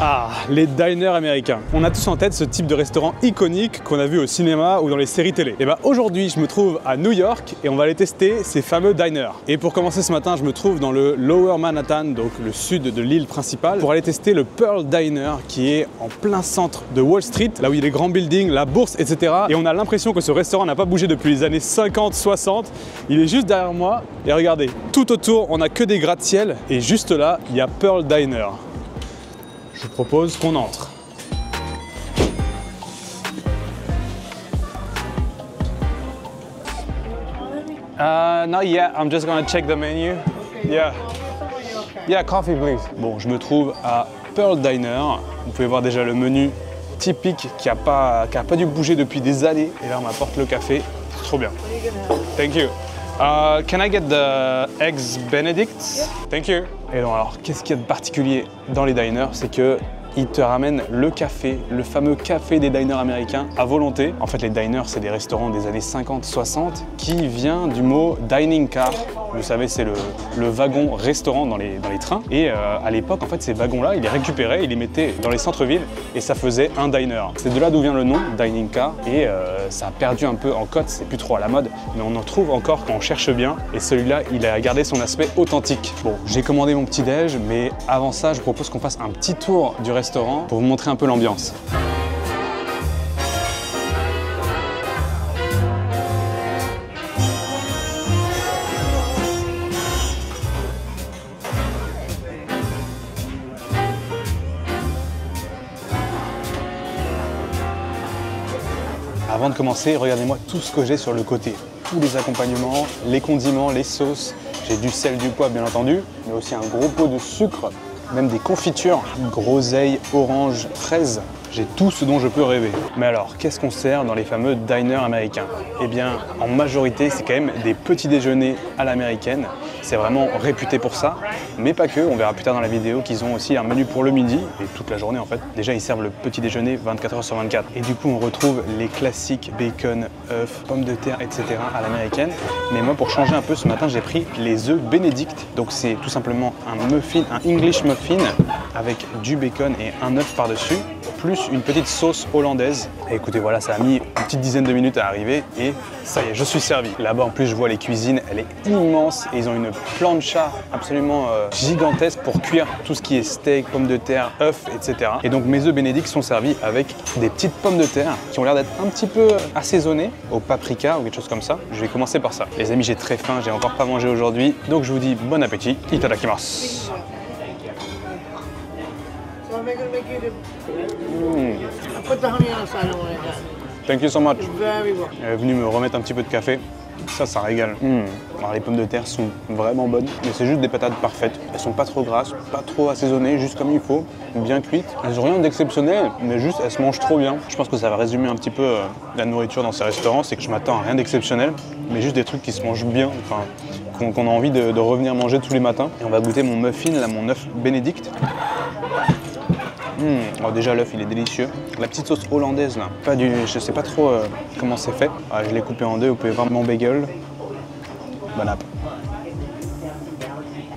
Ah, les diners américains. On a tous en tête ce type de restaurant iconique qu'on a vu au cinéma ou dans les séries télé. Et bah aujourd'hui, je me trouve à New York et on va aller tester ces fameux diners. Et pour commencer ce matin, je me trouve dans le Lower Manhattan, donc le sud de l'île principale, pour aller tester le Pearl Diner qui est en plein centre de Wall Street, là où il y a les grands buildings, la bourse, etc. Et on a l'impression que ce restaurant n'a pas bougé depuis les années 50, 60. Il est juste derrière moi et regardez, tout autour, on n'a que des gratte-ciel et juste là, il y a Pearl Diner. Je vous propose qu'on entre. Not yet. I'm just gonna check the menu. Yeah. Yeah, coffee please. Bon, je me trouve à Pearl Diner. Vous pouvez voir déjà le menu typique qui a pas dû bouger depuis des années. Et là, on m'apporte le café. C'est trop bien. Thank you. Can I get the eggs Benedict? Thank you. Et donc alors, qu'est-ce qu'il y a de particulier dans les diners? C'est que ils te ramènent le café, le fameux café des diners américains à volonté. En fait, les diners, c'est des restaurants des années 50-60 qui vient du mot dining car. Vous savez, c'est le wagon restaurant dans les trains. Et à l'époque, en fait, ces wagons-là, ils les récupéraient, ils les mettaient dans les centres-villes et ça faisait un diner. C'est de là d'où vient le nom, dining car. Et ça a perdu un peu en cote, c'est plus trop à la mode, mais on en trouve encore quand on cherche bien. Et celui-là, il a gardé son aspect authentique. Bon, j'ai commandé mon petit-déj, mais avant ça, je propose qu'on fasse un petit tour du restaurant pour vous montrer un peu l'ambiance. Avant de commencer, regardez-moi tout ce que j'ai sur le côté. Tous les accompagnements, les condiments, les sauces. J'ai du sel, du poivre bien entendu, mais aussi un gros pot de sucre, même des confitures, groseille, orange, fraise. J'ai tout ce dont je peux rêver. Mais alors, qu'est-ce qu'on sert dans les fameux diners américains? Eh bien, en majorité, c'est quand même des petits déjeuners à l'américaine. C'est vraiment réputé pour ça, mais pas que. On verra plus tard dans la vidéo qu'ils ont aussi un menu pour le midi, et toute la journée en fait. Déjà, ils servent le petit déjeuner 24 h sur 24. Et du coup, on retrouve les classiques bacon, œufs, pommes de terre, etc. à l'américaine. Mais moi, pour changer un peu, ce matin, j'ai pris les œufs Benedict. Donc, c'est tout simplement un muffin, un English muffin, avec du bacon et un œuf par-dessus, plus une petite sauce hollandaise. Et écoutez, voilà, ça a mis une petite dizaine de minutes à arriver et ça y est, je suis servi. Là-bas, en plus, je vois les cuisines, elle est immense et ils ont une plancha absolument gigantesque pour cuire tout ce qui est steak, pommes de terre, œufs, etc. Et donc, mes œufs Benedict sont servis avec des petites pommes de terre qui ont l'air d'être un petit peu assaisonnées au paprika ou quelque chose comme ça. Je vais commencer par ça. Les amis, j'ai très faim, j'ai encore pas mangé aujourd'hui. Donc, je vous dis bon appétit. Itadakimasu. Thank you so much. Elle est venue me remettre un petit peu de café. Ça régale. Alors, les pommes de terre sont vraiment bonnes, mais c'est juste des patates parfaites. Elles sont pas trop grasses, pas trop assaisonnées, juste comme il faut, bien cuites. Elles ont rien d'exceptionnel, mais juste elles se mangent trop bien. Je pense que ça va résumer un petit peu la nourriture dans ces restaurants, c'est que je m'attends à rien d'exceptionnel, mais juste des trucs qui se mangent bien, enfin, qu'on a envie de revenir manger tous les matins. Et on va goûter mon muffin, là, mon œuf Benedict. Alors déjà l'œuf il est délicieux. La petite sauce hollandaise là, je sais pas trop comment c'est fait. Ah, je l'ai coupé en deux, vous pouvez voir mon bagel. Bon app.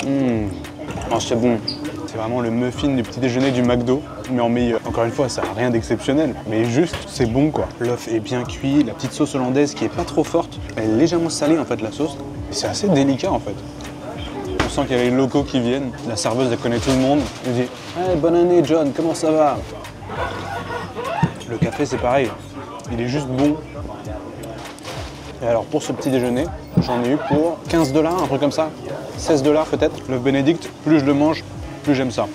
Oh, c'est bon. C'est vraiment le muffin du petit déjeuner du McDo, mais en meilleur. Encore une fois, ça n'a rien d'exceptionnel, mais juste c'est bon quoi. L'œuf est bien cuit, la petite sauce hollandaise qui est pas trop forte, elle est légèrement salée en fait la sauce. Et c'est assez délicat en fait. On sent qu'il y a les locaux qui viennent. La serveuse, elle connaît tout le monde. Elle dit hey, bonne année, John, comment ça va? Le café, c'est pareil. Il est juste bon. Et alors, pour ce petit déjeuner, j'en ai eu pour 15 $, un truc comme ça. 16 $ peut-être. Le Benedict, plus je le mange, plus j'aime ça.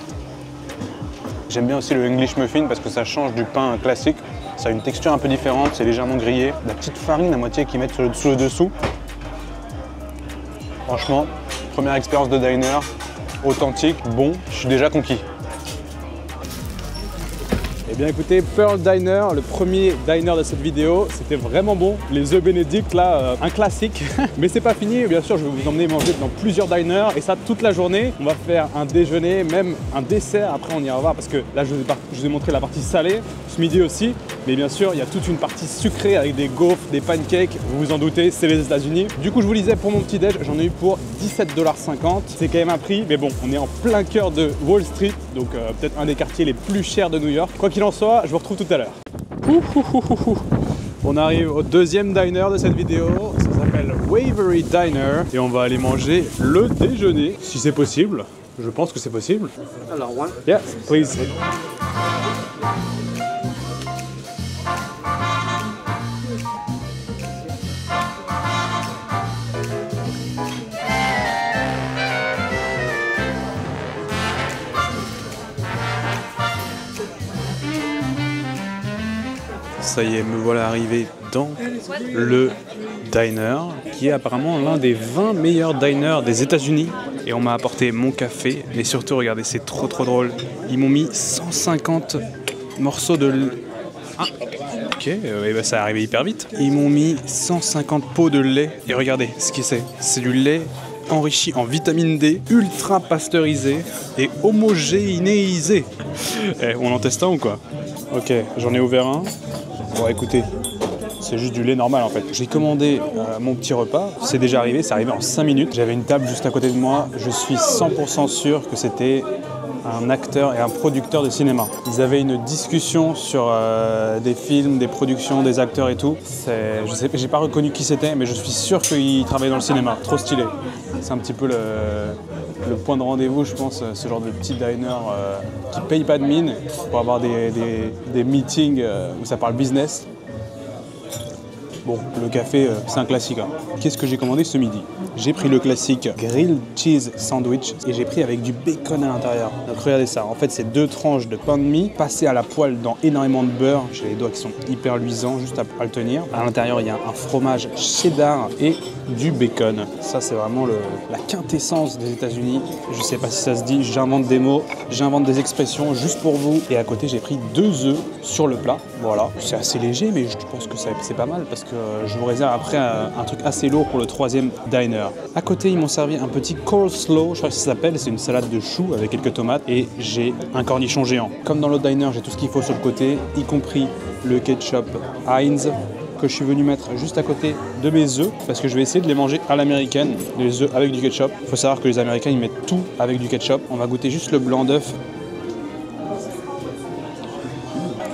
J'aime bien aussi le English muffin parce que ça change du pain classique. Ça a une texture un peu différente, c'est légèrement grillé. La petite farine à moitié qu'ils mettent sur le dessous. Franchement, première expérience de diner, authentique, bon, je suis déjà conquis. Eh bien écoutez, Pearl Diner, le premier diner de cette vidéo, c'était vraiment bon. Les œufs Benedict là, un classique. Mais c'est pas fini, bien sûr je vais vous emmener manger dans plusieurs diners et ça toute la journée. On va faire un déjeuner, même un dessert, après on ira voir parce que là je vous ai montré la partie salée, ce midi aussi. Mais bien sûr, il y a toute une partie sucrée avec des gaufres, des pancakes. Vous vous en doutez, c'est les États-Unis. Du coup, je vous disais, pour mon petit déj, j'en ai eu pour 17,50 $. C'est quand même un prix, mais bon, on est en plein cœur de Wall Street, donc peut-être un des quartiers les plus chers de New York. Quoi qu'il en soit, je vous retrouve tout à l'heure. On arrive au deuxième diner de cette vidéo. Ça s'appelle Waverly Diner et on va aller manger le déjeuner, si c'est possible. Je pense que c'est possible. Alors, one. Yeah, please. Ça y est, me voilà arrivé dans le diner, qui est apparemment l'un des 20 meilleurs diners des États-Unis. Et on m'a apporté mon café, mais surtout, regardez, c'est trop drôle. Ils m'ont mis 150 morceaux de... Ah, ok, et ben ça est arrivé hyper vite. Ils m'ont mis 150 pots de lait, et regardez ce que c'est. C'est du lait enrichi en vitamine D, ultra pasteurisé et homogénéisé. On en teste un ou quoi? Ok, j'en ai ouvert un. Bon, écoutez, c'est juste du lait normal en fait. J'ai commandé mon petit repas, c'est déjà arrivé, c'est arrivé en 5 minutes. J'avais une table juste à côté de moi, je suis 100% sûr que c'était un acteur et un producteur de cinéma. Ils avaient une discussion sur des films, des productions, des acteurs et tout. Je sais, j'ai pas reconnu qui c'était, mais je suis sûr qu'ils travaillaient dans le cinéma. Trop stylé. C'est un petit peu le point de rendez-vous, je pense, ce genre de petit diner qui paye pas de mine pour avoir des meetings où ça parle business. Bon, le café, c'est un classique. Hein. Qu'est-ce que j'ai commandé ce midi? J'ai pris le classique grilled cheese sandwich et j'ai pris avec du bacon à l'intérieur. Donc regardez ça, en fait c'est 2 tranches de pain de mie passées à la poêle dans énormément de beurre. J'ai les doigts qui sont hyper luisants juste à le tenir. À l'intérieur il y a un fromage cheddar et du bacon. Ça c'est vraiment la quintessence des États-Unis. Je sais pas si ça se dit, j'invente des mots, j'invente des expressions juste pour vous. Et à côté j'ai pris 2 œufs sur le plat. Voilà, c'est assez léger mais je pense que c'est pas mal parce que je vous réserve après un truc assez lourd pour le 3e diner. À côté, ils m'ont servi un petit coleslaw, je crois que ça s'appelle, c'est une salade de choux avec quelques tomates et j'ai un cornichon géant. Comme dans l'autre diner, j'ai tout ce qu'il faut sur le côté, y compris le ketchup Heinz que je suis venu mettre juste à côté de mes œufs parce que je vais essayer de les manger à l'américaine, les œufs avec du ketchup. Il faut savoir que les Américains, ils mettent tout avec du ketchup. On va goûter juste le blanc d'œuf.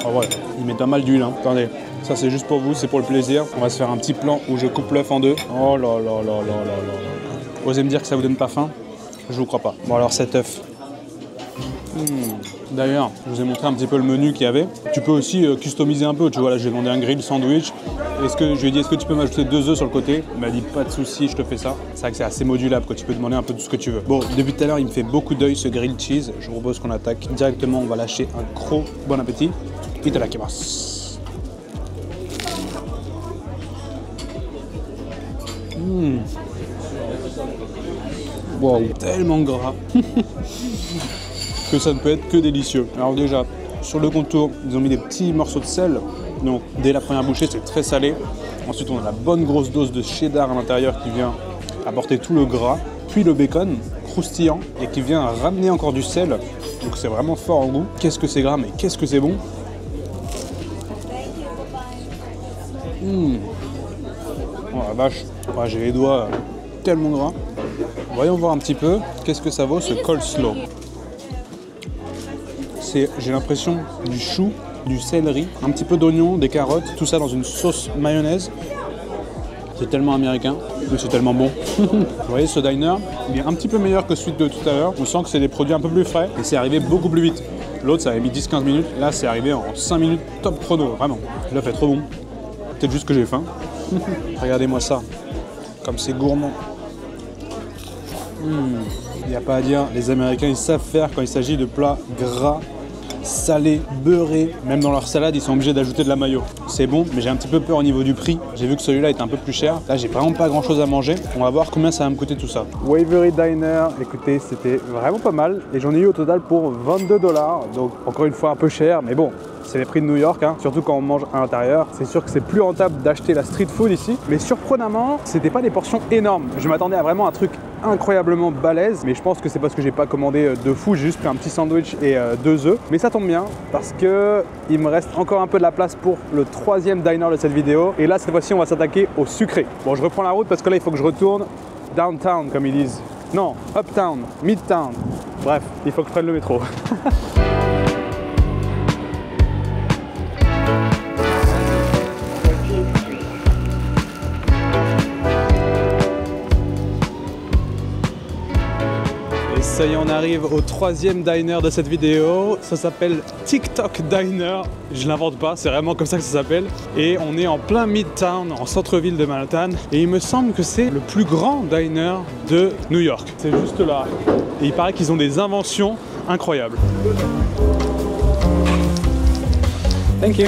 Oh ouais, ils mettent pas mal d'huile, hein. Attendez. Ça c'est juste pour vous, c'est pour le plaisir. On va se faire un petit plan où je coupe l'œuf en 2. Oh là là là là là là. Osez me dire que ça vous donne pas faim? Je vous crois pas. Bon alors cet œuf. D'ailleurs, je vous ai montré un petit peu le menu qu'il y avait. Tu peux aussi customiser un peu. Tu vois là, j'ai demandé un grill sandwich. Je lui ai dit est-ce que tu peux m'ajouter 2 œufs sur le côté? Il m'a dit pas de souci, je te fais ça. C'est vrai que c'est assez modulable, quoi. Tu peux demander un peu tout ce que tu veux. Bon, depuis tout à l'heure, il me fait beaucoup d'œil ce grilled cheese. Je vous propose qu'on attaque directement. On va lâcher un gros bon appétit. Itadakimasu. Wow, tellement gras que ça ne peut être que délicieux. Alors déjà, sur le contour, ils ont mis des petits morceaux de sel. Donc dès la première bouchée, c'est très salé. Ensuite, on a la bonne grosse dose de cheddar à l'intérieur qui vient apporter tout le gras. Puis le bacon, croustillant, et qui vient ramener encore du sel. Donc c'est vraiment fort en goût. Qu'est-ce que c'est gras, mais qu'est-ce que c'est bon. Oh la vache, ouais, j'ai les doigts tellement gras. Voyons voir un petit peu qu'est-ce que ça vaut ce coleslaw. J'ai l'impression du chou, du céleri, un petit peu d'oignon, des carottes, tout ça dans une sauce mayonnaise. C'est tellement américain, mais c'est tellement bon. Vous voyez ce diner, il est un petit peu meilleur que celui de tout à l'heure. On sent que c'est des produits un peu plus frais et c'est arrivé beaucoup plus vite. L'autre ça avait mis 10-15 minutes, là c'est arrivé en 5 minutes top chrono, vraiment. L'œuf est trop bon. Peut-être juste que j'ai faim. Regardez-moi ça, comme c'est gourmand. Il n'y a pas à dire, les Américains ils savent faire quand il s'agit de plats gras, salés, beurrés. Même dans leur salade ils sont obligés d'ajouter de la mayo. C'est bon, mais j'ai un petit peu peur au niveau du prix. J'ai vu que celui-là est un peu plus cher. Là j'ai vraiment pas grand chose à manger. On va voir combien ça va me coûter tout ça. Waverly Diner, écoutez, c'était vraiment pas mal. Et j'en ai eu au total pour 22 $. Donc encore une fois un peu cher, mais bon. C'est les prix de New York, hein. Surtout quand on mange à l'intérieur. C'est sûr que c'est plus rentable d'acheter la street food ici. Mais surprenamment, c'était pas des portions énormes. Je m'attendais à vraiment un truc incroyablement balèze, mais je pense que c'est parce que j'ai pas commandé de fou, j'ai juste pris un petit sandwich et 2 œufs. Mais ça tombe bien parce que il me reste encore un peu de la place pour le 3e diner de cette vidéo. Et là, cette fois-ci, on va s'attaquer au sucré. Bon, je reprends la route parce que là, il faut que je retourne downtown, comme ils disent. Non, uptown, midtown. Bref, il faut que je prenne le métro. Ça y est, on arrive au 3e diner de cette vidéo. Ça s'appelle TikTok Diner. Je l'invente pas, c'est vraiment comme ça que ça s'appelle. Et on est en plein Midtown, en centre-ville de Manhattan. Et il me semble que c'est le plus grand diner de New York. C'est juste là. Et il paraît qu'ils ont des inventions incroyables. Thank you.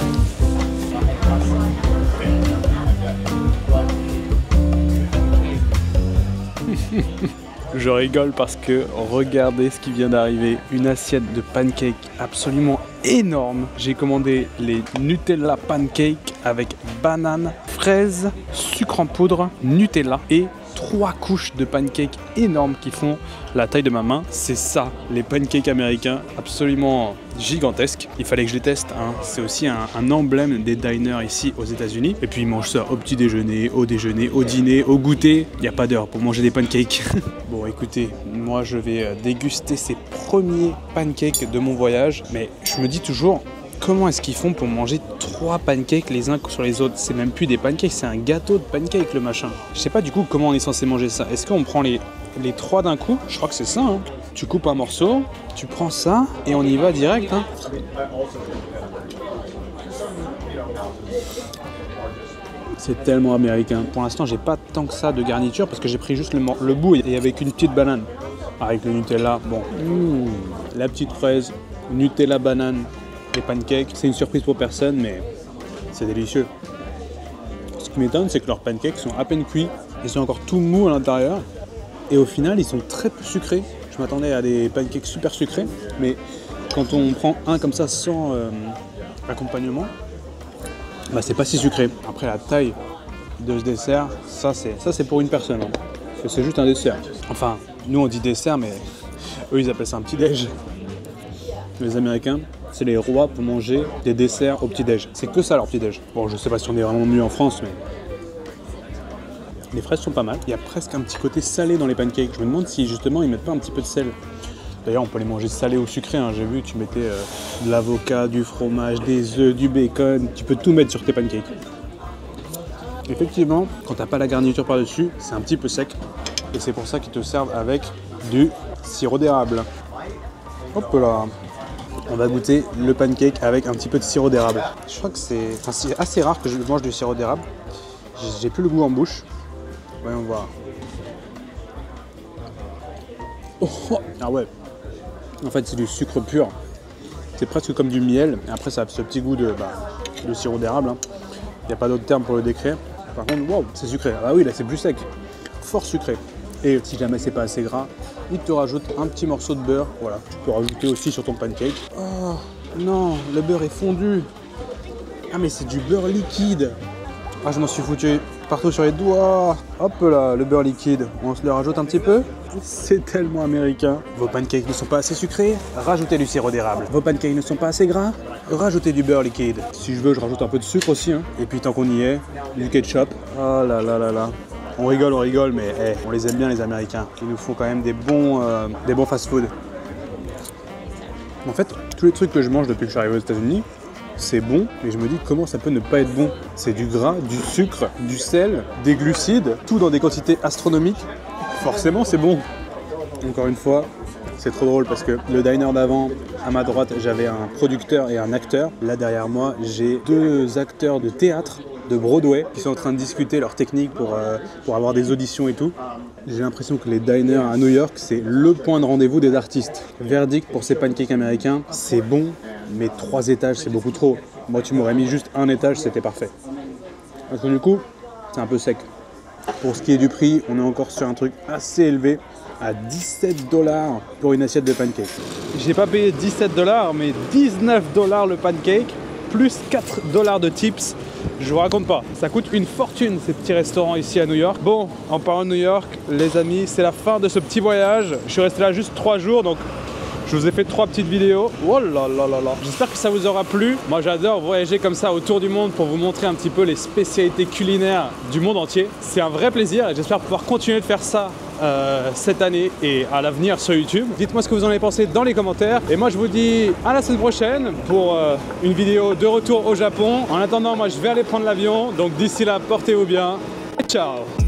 Je rigole parce que regardez ce qui vient d'arriver, une assiette de pancakes absolument énorme. J'ai commandé les Nutella pancakes avec banane, fraises, sucre en poudre, Nutella et 3 couches de pancakes énormes qui font la taille de ma main. C'est ça, les pancakes américains, absolument gigantesques. Il fallait que je les teste, hein. C'est aussi un emblème des diners ici aux États-Unis. Et puis ils mangent ça au petit déjeuner, au dîner, au goûter. Il n'y a pas d'heure pour manger des pancakes. Bon, écoutez, moi je vais déguster ces premiers pancakes de mon voyage. Mais je me dis toujours, comment est-ce qu'ils font pour manger 3 pancakes les uns sur les autres? C'est même plus des pancakes, c'est un gâteau de pancakes le machin. Je sais pas du coup comment on est censé manger ça. Est-ce qu'on prend les 3 d'un coup? Je crois que c'est ça, hein. Tu coupes un morceau, tu prends ça et on y va direct, hein. C'est tellement américain. Pour l'instant, j'ai pas tant que ça de garniture parce que j'ai pris juste le bout et avec une petite banane. Avec le Nutella, bon. La petite fraise, Nutella, banane. Les pancakes, c'est une surprise pour personne, mais c'est délicieux. Ce qui m'étonne, c'est que leurs pancakes sont à peine cuits, ils sont encore tout mous à l'intérieur, et au final, ils sont très peu sucrés. Je m'attendais à des pancakes super sucrés, mais quand on prend un comme ça sans accompagnement, bah c'est pas si sucré. Après, la taille de ce dessert, ça c'est pour une personne, hein. Parce que c'est juste un dessert. Enfin, nous on dit dessert, mais eux ils appellent ça un petit-déj. Les Américains, c'est les rois pour manger des desserts au petit-déj. C'est que ça leur petit-déj. Bon, je sais pas si on est vraiment mieux en France, mais les fraises sont pas mal. Il y a presque un petit côté salé dans les pancakes. Je me demande si justement ils mettent pas un petit peu de sel. D'ailleurs, on peut les manger salés ou sucrés, hein. J'ai vu, tu mettais de l'avocat, du fromage, des œufs, du bacon. Tu peux tout mettre sur tes pancakes. Effectivement, quand t'as pas la garniture par-dessus, c'est un petit peu sec. Et c'est pour ça qu'ils te servent avec du sirop d'érable. Hop là. On va goûter le pancake avec un petit peu de sirop d'érable. Je crois que c'est assez rare que je mange du sirop d'érable. J'ai plus le goût en bouche. Voyons voir. Oh, ah ouais. En fait, c'est du sucre pur. C'est presque comme du miel. Et après, ça a ce petit goût de sirop d'érable, hein. Il n'y a pas d'autre terme pour le décrire. Par contre, wow, c'est sucré. Ah bah oui, là, c'est plus sec. Fort sucré. Et si jamais c'est pas assez gras, il te rajoute un petit morceau de beurre. Voilà, tu peux rajouter aussi sur ton pancake. Oh non, le beurre est fondu. Ah mais c'est du beurre liquide. Ah, je m'en suis foutu partout sur les doigts. Hop là, le beurre liquide. On se le rajoute un petit peu. C'est tellement américain. Vos pancakes ne sont pas assez sucrés, rajoutez du sirop d'érable. Vos pancakes ne sont pas assez gras, rajoutez du beurre liquide. Si je veux, je rajoute un peu de sucre aussi, hein. Et puis tant qu'on y est, du ketchup. Oh là là là là. On rigole, mais hey, on les aime bien les Américains. Ils nous font quand même des bons fast-food. En fait, tous les trucs que je mange depuis que je suis arrivé aux États-Unis, c'est bon, mais je me dis comment ça peut ne pas être bon. C'est du gras, du sucre, du sel, des glucides, tout dans des quantités astronomiques. Forcément, c'est bon. Encore une fois, c'est trop drôle parce que le diner d'avant, à ma droite, j'avais un producteur et un acteur. Là, derrière moi, j'ai 2 acteurs de théâtre de Broadway qui sont en train de discuter leur technique pour avoir des auditions et tout. J'ai l'impression que les diners à New York, c'est le point de rendez-vous des artistes. Verdict pour ces pancakes américains, c'est bon, mais 3 étages, c'est beaucoup trop. Moi, tu m'aurais mis juste 1 étage, c'était parfait. Parce que du coup, c'est un peu sec. Pour ce qui est du prix, on est encore sur un truc assez élevé, à 17 $ pour une assiette de pancakes. J'ai pas payé 17 $, mais 19 $ le pancake, plus 4 $ de tips. Je vous raconte pas, ça coûte une fortune ces petits restaurants ici à New York. Bon, en parlant de New York, les amis, c'est la fin de ce petit voyage. Je suis resté là juste 3 jours, donc je vous ai fait 3 petites vidéos. Oh là là là là. J'espère que ça vous aura plu. Moi j'adore voyager comme ça autour du monde pour vous montrer un petit peu les spécialités culinaires du monde entier. C'est un vrai plaisir et j'espère pouvoir continuer de faire ça cette année et à l'avenir sur YouTube. Dites-moi ce que vous en avez pensé dans les commentaires. Et moi je vous dis à la semaine prochaine pour une vidéo de retour au Japon. En attendant, moi je vais aller prendre l'avion. Donc d'ici là, portez-vous bien et ciao.